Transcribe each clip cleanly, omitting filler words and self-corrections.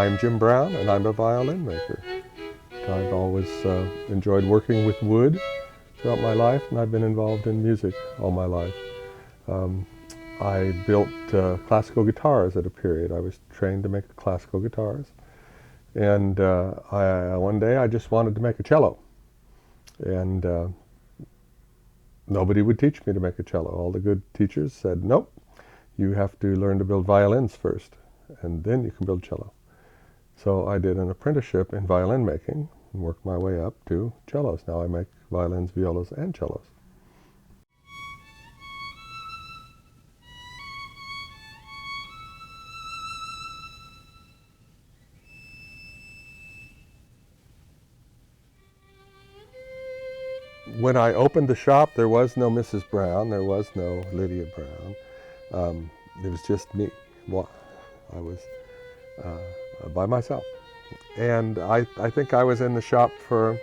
I'm Jim Brown, and I'm a violin maker. I've always enjoyed working with wood throughout my life, and I've been involved in music all my life. I built classical guitars at a period. I was trained to make classical guitars. And one day I just wanted to make a cello. And nobody would teach me to make a cello. All the good teachers said, nope, you have to learn to build violins first, and then you can build cello. So I did an apprenticeship in violin making and worked my way up to cellos. Now I make violins, violas, and cellos. When I opened the shop, there was no Mrs. Brown, there was no Lydia Brown. It was just me. Well, I was by myself. And I think I was in the shop for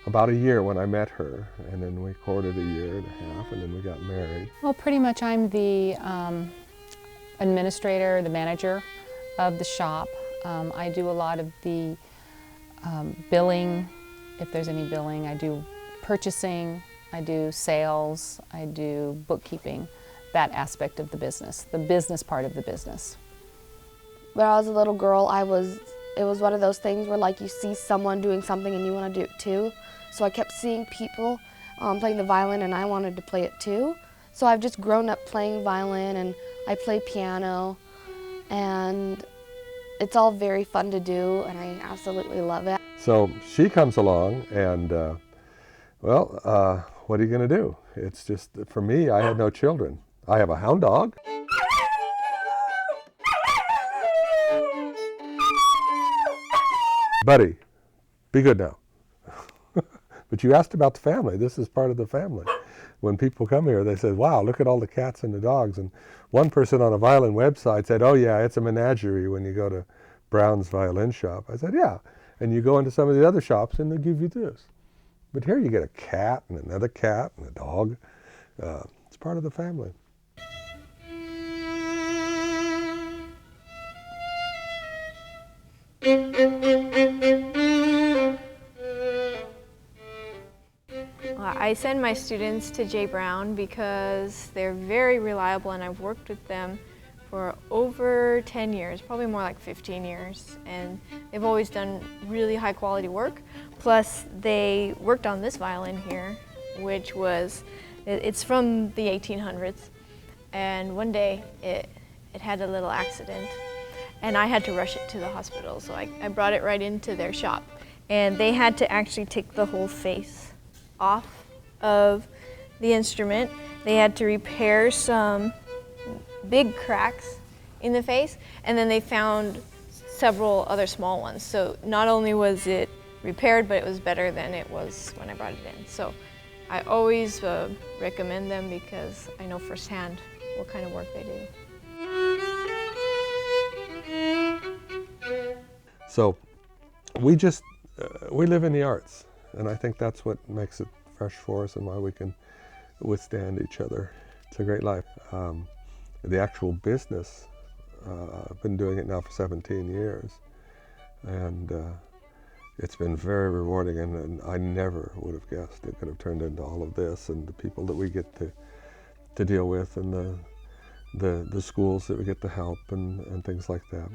about a year when I met her, and then we courted a year and a half, and then we got married. Well, pretty much I'm the administrator, the manager of the shop. I do a lot of the billing, if there's any billing. I do purchasing, I do sales, I do bookkeeping, that aspect of the business part of the business. When I was a little girl, it was one of those things where like you see someone doing something and you want to do it too. So I kept seeing people playing the violin and I wanted to play it too. So I've just grown up playing violin, and I play piano, and it's all very fun to do, and I absolutely love it. So she comes along and well, what are you going to do? It's just, for me, I had no children. I have a hound dog. Buddy, be good now. But you asked about the family. This is part of the family. When people come here, they say, wow, look at all the cats and the dogs. And one person on a violin website said, oh yeah, it's a menagerie when you go to Brown's violin shop. I said, yeah. And you go into some of the other shops and they give you this. But here you get a cat and another cat and a dog. It's part of the family. I send my students to J. Brown because they're very reliable, and I've worked with them for over 10 years, probably more like 15 years, and they've always done really high quality work. Plus they worked on this violin here, which was, it's from the 1800s, and one day it had a little accident and I had to rush it to the hospital, so I brought it right into their shop, and they had to actually take the whole face off of the instrument. They had to repair some big cracks in the face, and then they found several other small ones. So not only was it repaired, but it was better than it was when I brought it in. So I always recommend them because I know firsthand what kind of work they do. So we live in the arts, and I think that's what makes it fresh for us and why we can withstand each other. It's a great life. The actual business, I've been doing it now for 17 years, and it's been very rewarding, and I never would have guessed it could have turned into all of this, and the people that we get to deal with, and the schools that we get to help, and things like that.